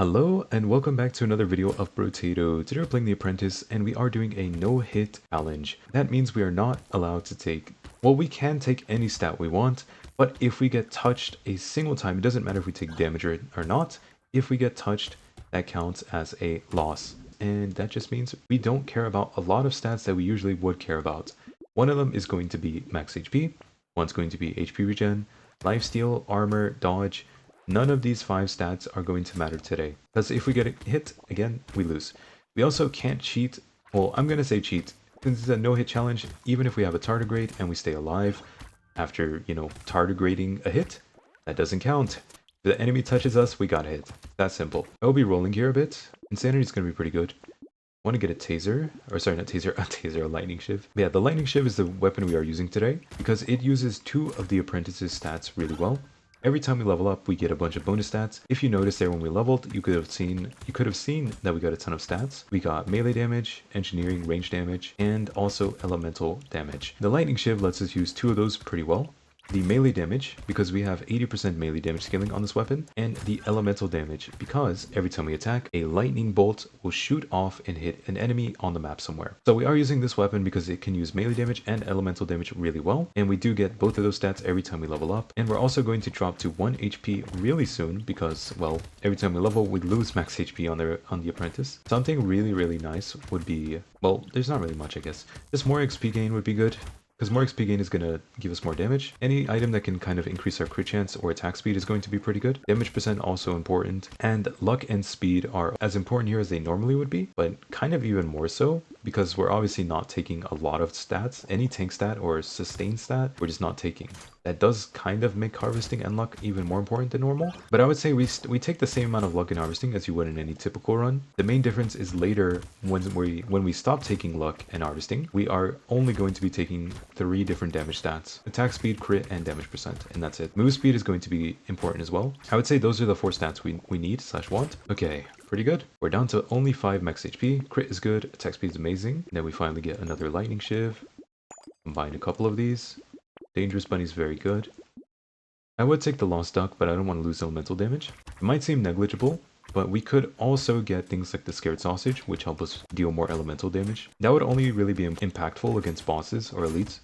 Hello and welcome back to another video of Brotato. Today we're playing The Apprentice and we are doing a no-hit challenge. That means we are not allowed to take, well, we can take any stat we want, but if we get touched a single time, it doesn't matter if we take damage or not, if we get touched, that counts as a loss. And that just means we don't care about a lot of stats that we usually would care about. One of them is going to be max HP, one's going to be HP regen, lifesteal, armor, dodge. None of these 5 stats are going to matter today, because if we get hit, again, we lose. We also can't cheat. Well, I'm going to say cheat. Since it's a no-hit challenge, even if we have a tardigrade and we stay alive after, tardigrading a hit, that doesn't count. If the enemy touches us, we got hit. That simple. I'll be rolling here a bit. Insanity is going to be pretty good. I want to get a taser, or sorry, not taser, a taser, a lightning shiv. But yeah, the lightning shiv is the weapon we are using today, because it uses 2 of the apprentice's stats really well. Every time we level up, we get a bunch of bonus stats. If you notice there when we leveled, you could have seen that we got a ton of stats. We got melee damage, engineering, range damage, and also elemental damage. The lightning shiv lets us use 2 of those pretty well. The melee damage, because we have 80% melee damage scaling on this weapon, and the elemental damage, because every time we attack, a lightning bolt will shoot off and hit an enemy on the map somewhere. So we are using this weapon because it can use melee damage and elemental damage really well, and we do get both of those stats every time we level up. And we're also going to drop to 1 HP really soon, because, well, every time we level, we lose max HP on the apprentice. Something really nice would be, well, there's not really much, I guess. Just more XP gain would be good, because more XP gain is going to give us more damage. Any item that can kind of increase our crit chance or attack speed is going to be pretty good. Damage percent also important. And luck and speed are as important here as they normally would be, but kind of even more so, because we're obviously not taking a lot of stats. Any tank stat or sustain stat, we're just not taking. That does kind of make harvesting and luck even more important than normal. But I would say we take the same amount of luck and harvesting as you would in any typical run. The main difference is later when we stop taking luck and harvesting, we are only going to be taking 3 different damage stats: attack speed, crit, and damage percent, and that's it. Move speed is going to be important as well. I would say those are the 4 stats we need / want. Okay, pretty good. We're down to only 5 max HP. Crit is good, attack speed is amazing. Then we finally get another lightning shiv. Combine a couple of these. Dangerous bunny is very good. I would take the lost duck, but I don't want to lose elemental damage. It might seem negligible, but we could also get things like the scared sausage, which help us deal more elemental damage. That would only really be impactful against bosses or elites.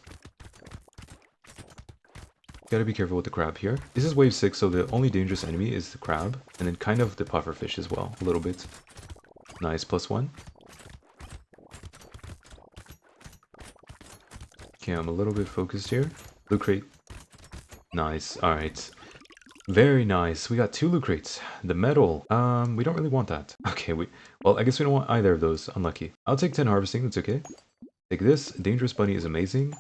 Gotta be careful with the crab here. This is wave 6, so the only dangerous enemy is the crab, and then kind of the pufferfish as well, a little bit. Nice, +1. Okay, I'm a little bit focused here. Loot crate. Nice, alright. Very nice. We got 2 loot crates. The metal. We don't really want that. Okay, well, I guess we don't want either of those. Unlucky. I'll take 10 harvesting, that's okay. Take this. Dangerous bunny is amazing.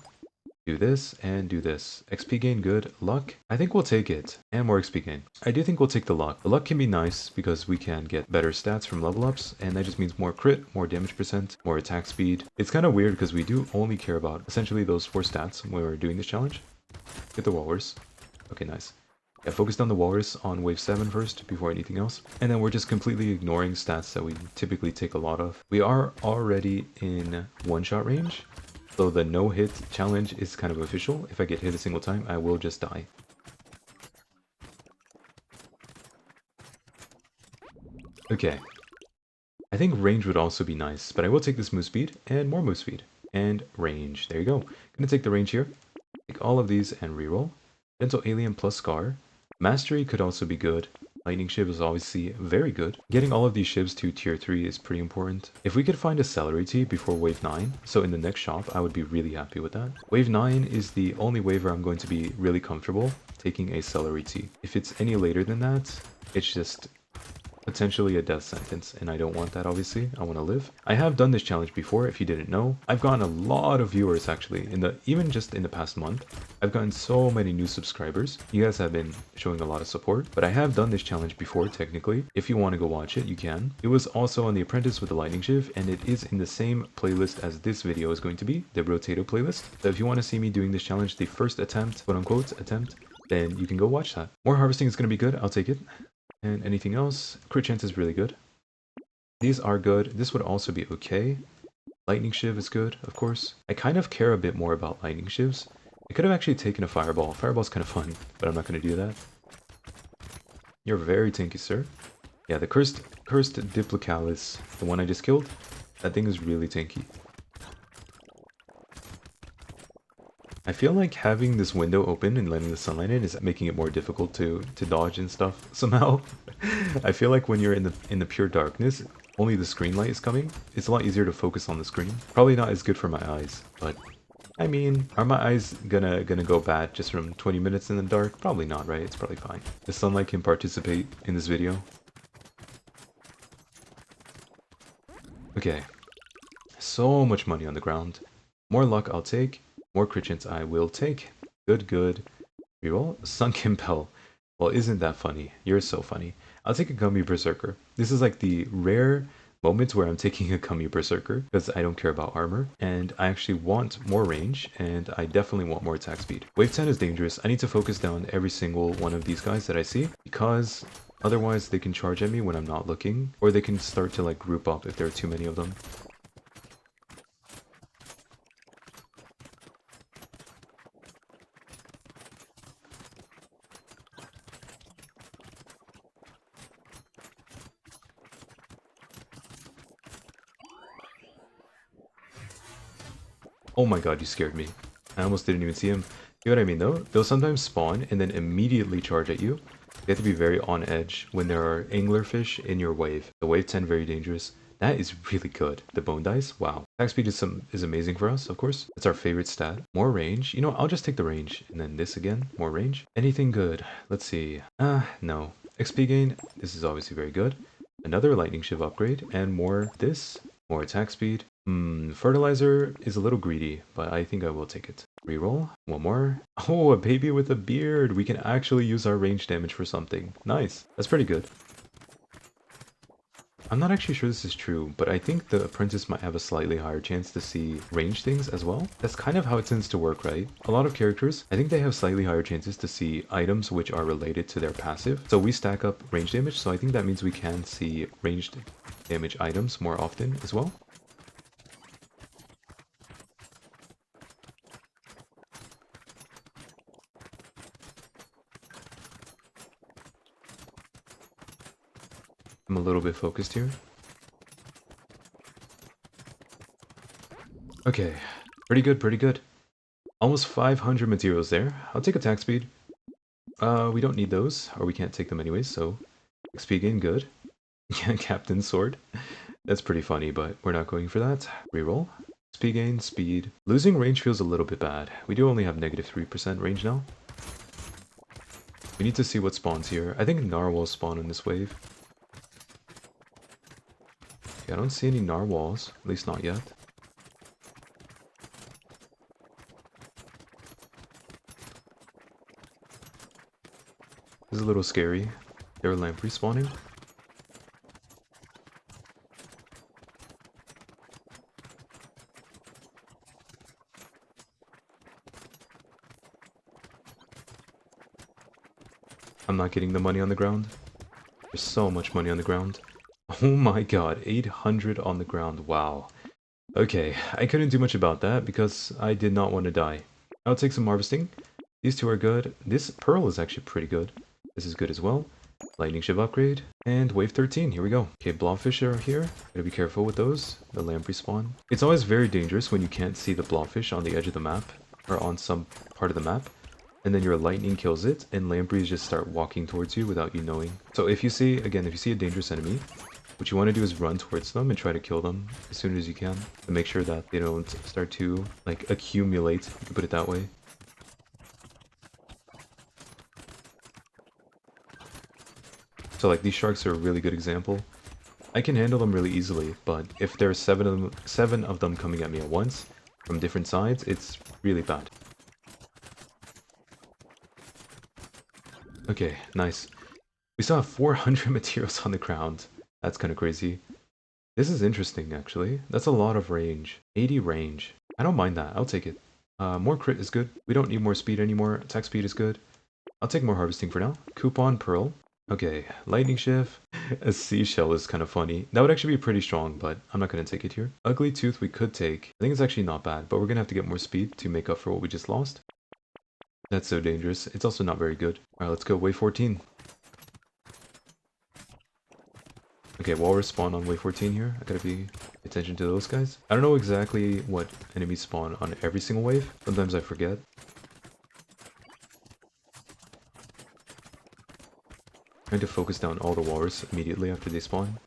Do this, and do this. XP gain, good. Luck, I think we'll take it. And more XP gain. I do think we'll take the luck. The luck can be nice, because we can get better stats from level ups, and that just means more crit, more damage percent, more attack speed. It's kind of weird, because we do only care about, essentially, those 4 stats when we're doing this challenge. Get the walrus. Okay, nice. Yeah, focused on the walrus on wave 7 first, before anything else. And then we're just completely ignoring stats that we typically take a lot of. We are already in one-shot range. So the no-hit challenge is kind of official. If I get hit a single time, I will just die. Okay. I think range would also be nice, but I will take this move speed, and more move speed. And range. There you go. Gonna take the range here. Take all of these and reroll. Dental Alien plus Scar. Mastery could also be good. Lightning Shiv is obviously very good. Getting all of these shivs to tier 3 is pretty important. If we could find a celery tea before wave 9, so in the next shop, I would be really happy with that. Wave 9 is the only wave where I'm going to be really comfortable taking a celery tea. If it's any later than that, it's just potentially a death sentence, and I don't want that, obviously. I want to live. I have done this challenge before, if you didn't know. I've gotten a lot of viewers, actually, even just in the past month. I've gotten so many new subscribers. You guys have been showing a lot of support, but I have done this challenge before, technically. If you want to go watch it, you can. It was also on The Apprentice with the Lightning Shiv, and it is in the same playlist as this video is going to be, the Brotato playlist. So if you want to see me doing this challenge, the first attempt, quote-unquote, attempt, then you can go watch that. More harvesting is going to be good. I'll take it. And anything else? Crit chance is really good. These are good. This would also be okay. Lightning Shiv is good, of course. I kind of care a bit more about Lightning Shivs. I could have actually taken a Fireball. Fireball's kind of fun, but I'm not going to do that. You're very tanky, sir. Yeah, the cursed Diplocalis, the one I just killed, that thing is really tanky. I feel like having this window open and letting the sunlight in is making it more difficult to dodge and stuff somehow. I feel like when you're in the pure darkness, only the screen light is coming. It's a lot easier to focus on the screen. Probably not as good for my eyes, but I mean, are my eyes gonna go bad just from 20 minutes in the dark? Probably not, right? It's probably fine. The sunlight can participate in this video. Okay. So much money on the ground. More luck I'll take. More crit chance I will take. Good, good. Reroll. Sunken Bell. Well, isn't that funny? You're so funny. I'll take a Gummy Berserker. This is like the rare moments where I'm taking a Gummy Berserker because I don't care about armor and I actually want more range and I definitely want more attack speed. Wave 10 is dangerous. I need to focus down every single one of these guys that I see because otherwise they can charge at me when I'm not looking or they can start to like group up if there are too many of them. Oh my god, you scared me. I almost didn't even see him. You know what I mean though? They'll sometimes spawn and then immediately charge at you. You have to be very on edge when there are anglerfish in your wave. The wave 10 very dangerous. That is really good. The bone dice, wow. Attack speed is amazing for us, of course. It's our favorite stat. More range. You know, I'll just take the range. And then this again, more range. Anything good? Let's see. No. XP gain, this is obviously very good. Another lightning shiv upgrade and more this. More attack speed. Fertilizer is a little greedy, but I think I will take it. Reroll. One more. Oh, a baby with a beard. We can actually use our range damage for something. Nice. That's pretty good. I'm not actually sure this is true, but I think the apprentice might have a slightly higher chance to see range things as well. That's kind of how it tends to work, right? A lot of characters, I think they have slightly higher chances to see items which are related to their passive. So we stack up range damage, so I think that means we can see ranged damage items more often as well. I'm a little bit focused here. Okay, pretty good, pretty good. Almost 500 materials there. I'll take attack speed. We don't need those, or we can't take them anyways, so XP gain, good. Yeah, Captain Sword. That's pretty funny, but we're not going for that. Reroll. XP gain, speed. Losing range feels a little bit bad. We do only have negative 3% range now. We need to see what spawns here. I think narwhals spawn in this wave. Yeah, I don't see any narwhals, at least not yet. This is a little scary. There are lamprey spawning. I'm not getting the money on the ground. There's so much money on the ground. Oh my god, 800 on the ground, wow. Okay, I couldn't do much about that because I did not want to die. I'll take some harvesting. These two are good. This pearl is actually pretty good. This is good as well. Lightning shiv upgrade. And wave 13, here we go. Okay, blobfish are here. Gotta be careful with those. The lamprey spawn. It's always very dangerous when you can't see the blobfish on the edge of the map. Or on some part of the map. And then your lightning kills it, and lampreys just start walking towards you without you knowing. So if you see, again, if you see a dangerous enemy, what you want to do is run towards them and try to kill them as soon as you can. To make sure that they don't start to, like, accumulate, if you put it that way. So, like, these sharks are a really good example. I can handle them really easily, but if there are seven of them coming at me at once, from different sides, it's really bad. Okay, nice. We still have 400 materials on the ground. That's kind of crazy. This is interesting, actually. That's a lot of range. 80 range. I don't mind that. I'll take it. More crit is good. We don't need more speed anymore. Attack speed is good. I'll take more harvesting for now. Coupon Pearl. Okay, Lightning Shift. A seashell is kind of funny. That would actually be pretty strong, but I'm not going to take it here. Ugly Tooth we could take. I think it's actually not bad, but we're going to have to get more speed to make up for what we just lost. That's so dangerous. It's also not very good. Alright, let's go. Wave 14. Okay, walrus spawn on wave 14 here. I gotta pay attention to those guys. I don't know exactly what enemies spawn on every single wave. Sometimes I forget. Trying to focus down all the walrus immediately after they spawn.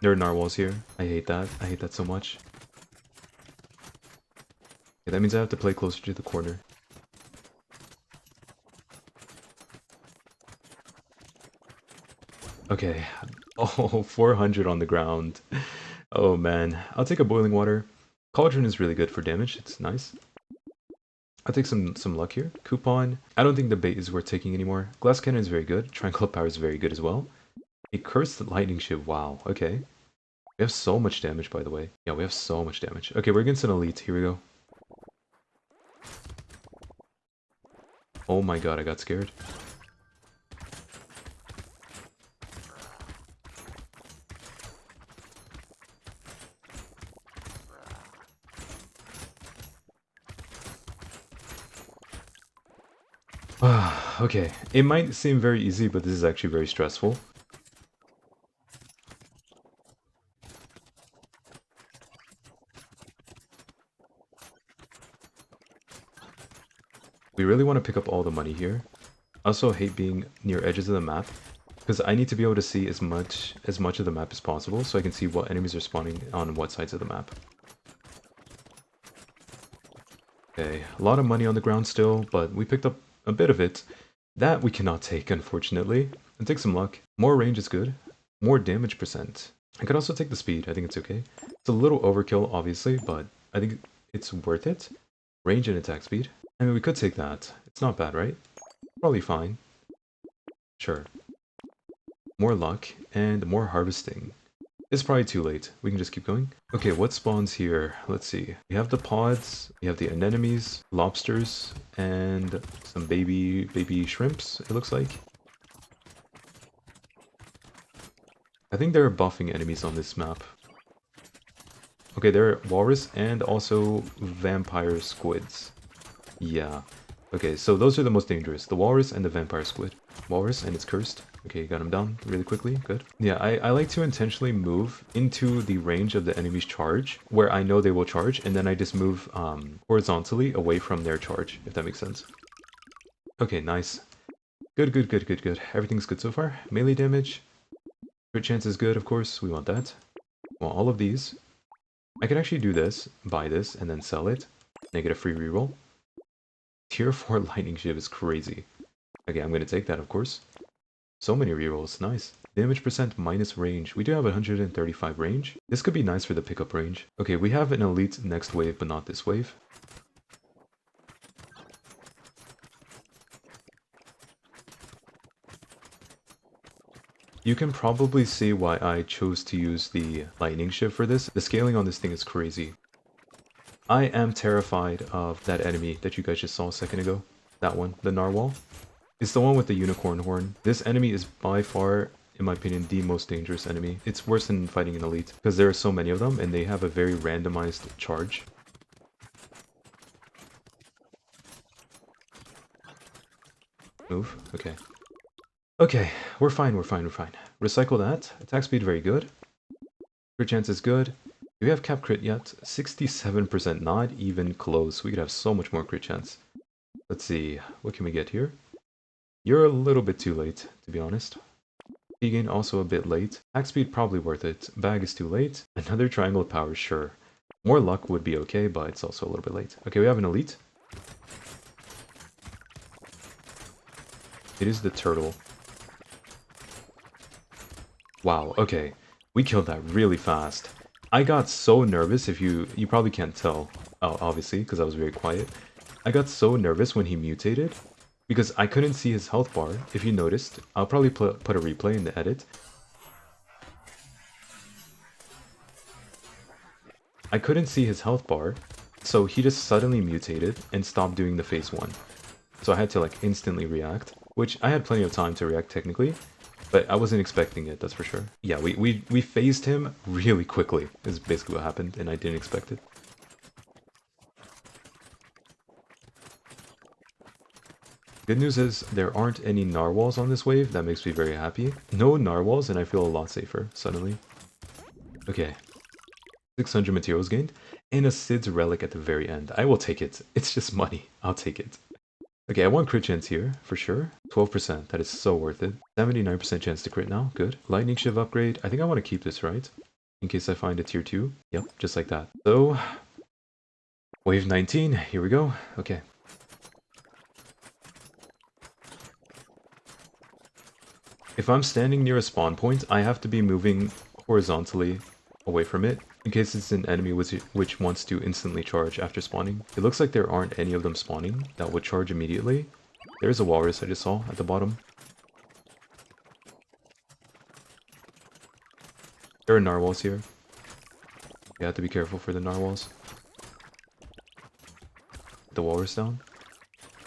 There are narwhals here. I hate that. I hate that so much. Okay, that means I have to play closer to the corner. Okay. Oh, 400 on the ground. Oh man. I'll take a boiling water. Cauldron is really good for damage. It's nice. I'll take some luck here. Coupon. I don't think the bait is worth taking anymore. Glass cannon is very good. Triangle of power is very good as well. A cursed lightning shiv. Wow. Okay. We have so much damage, by the way. Yeah, we have so much damage. Okay, we're against an elite. Here we go. Oh my god, I got scared. Okay, it might seem very easy, but this is actually very stressful. We really want to pick up all the money here. I also hate being near edges of the map, because I need to be able to see as much of the map as possible, so I can see what enemies are spawning on what sides of the map. Okay, a lot of money on the ground still, but we picked up a bit of it. That we cannot take, unfortunately. And take some luck. More range is good. More damage percent. I could also take the speed. I think it's okay. It's a little overkill, obviously, but I think it's worth it. Range and attack speed. I mean, we could take that. It's not bad, right? Probably fine. Sure. More luck and more harvesting. It's probably too late. We can just keep going. Okay, what spawns here? Let's see. We have the pods, we have the anemones, lobsters, and some baby shrimps, it looks like. I think there are buffing enemies on this map. Okay, there are walrus and also vampire squids. Yeah. Okay, so those are the most dangerous. The walrus and the vampire squid. Walrus, and it's cursed. Okay, got him down really quickly. Good. Yeah, I like to intentionally move into the range of the enemy's charge, where I know they will charge, and then I just move horizontally away from their charge, if that makes sense. Okay, nice. Good, good, good, good, good. Everything's good so far. Melee damage. Crit chance is good, of course. We want that. We want all of these. I could actually do this, buy this, and then sell it. And I get a free reroll. Tier 4 lightning shiv is crazy. Okay, I'm gonna take that, of course. So many rerolls, nice. Damage percent minus range. We do have 135 range. This could be nice for the pickup range. Okay, we have an elite next wave, but not this wave. You can probably see why I chose to use the lightning shiv for this. The scaling on this thing is crazy. I am terrified of that enemy that you guys just saw a second ago. That one, the narwhal. It's the one with the unicorn horn. This enemy is by far, in my opinion, the most dangerous enemy. It's worse than fighting an elite, because there are so many of them, and they have a very randomized charge. Move? Okay. Okay, we're fine, we're fine, we're fine. Recycle that. Attack speed, very good. Crit chance is good. Do we have cap crit yet? 67%, not even close. We could have so much more crit chance. Let's see, what can we get here? You're a little bit too late, to be honest. Gain also a bit late. Attack speed probably worth it. Bag is too late. Another triangle of power, sure. More luck would be okay, but it's also a little bit late. Okay, we have an elite. It is the turtle. Wow, okay. We killed that really fast. I got so nervous, if you probably can't tell, obviously, because I was very quiet. I got so nervous when he mutated, because I couldn't see his health bar, if you noticed. I'll probably put a replay in the edit. I couldn't see his health bar, so he just suddenly mutated and stopped doing the phase 1. So I had to like instantly react, which I had plenty of time to react technically, but I wasn't expecting it, that's for sure. Yeah, we phased him really quickly, is basically what happened, and I didn't expect it. Good news is there aren't any narwhals on this wave. That makes me very happy. No narwhals, and I feel a lot safer suddenly. Okay. 600 materials gained. And a Sid's relic at the very end. I will take it. It's just money. I'll take it. Okay, I want crit chance here, for sure. 12%. That is so worth it. 79% chance to crit now. Good. Lightning Shiv upgrade. I think I want to keep this, right? In case I find a tier 2. Yep, just like that. So, wave 19. Here we go. Okay. If I'm standing near a spawn point, I have to be moving horizontally away from it, in case it's an enemy which wants to instantly charge after spawning. It looks like there aren't any of them spawning that would charge immediately. There's a walrus I just saw at the bottom. There are narwhals here. You have to be careful for the narwhals. The walrus down.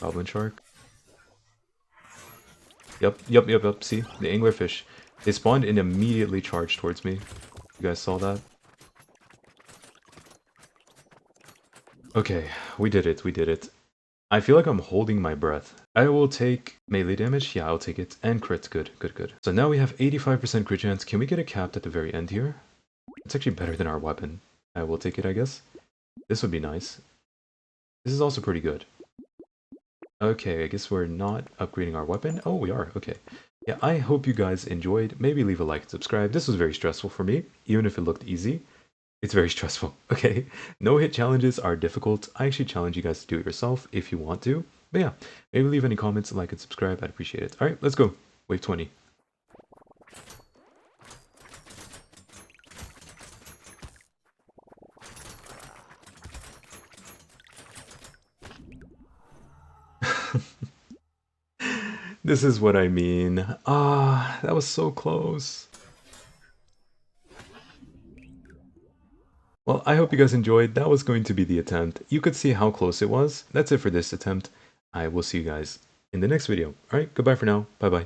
Goblin shark. Yep. See? The anglerfish. They spawned and immediately charged towards me. You guys saw that? Okay, we did it. I feel like I'm holding my breath. I will take melee damage. Yeah, I'll take it. And crit. Good. So now we have 85% crit chance. Can we get a capped at the very end here? It's actually better than our weapon. I will take it, I guess. This would be nice. This is also pretty good. Okay, I guess we're not upgrading our weapon. Oh, we are. Okay. Yeah, I hope you guys enjoyed. Maybe leave a like and subscribe. This was very stressful for me, even if it looked easy. It's very stressful. Okay, no-hit challenges are difficult. I actually challenge you guys to do it yourself if you want to. But yeah, maybe leave any comments, like, and subscribe. I'd appreciate it. All right, let's go. Wave 20. This is what I mean. Ah, that was so close. Well, I hope you guys enjoyed. That was going to be the attempt. You could see how close it was. That's it for this attempt. I will see you guys in the next video. Alright, goodbye for now. Bye-bye.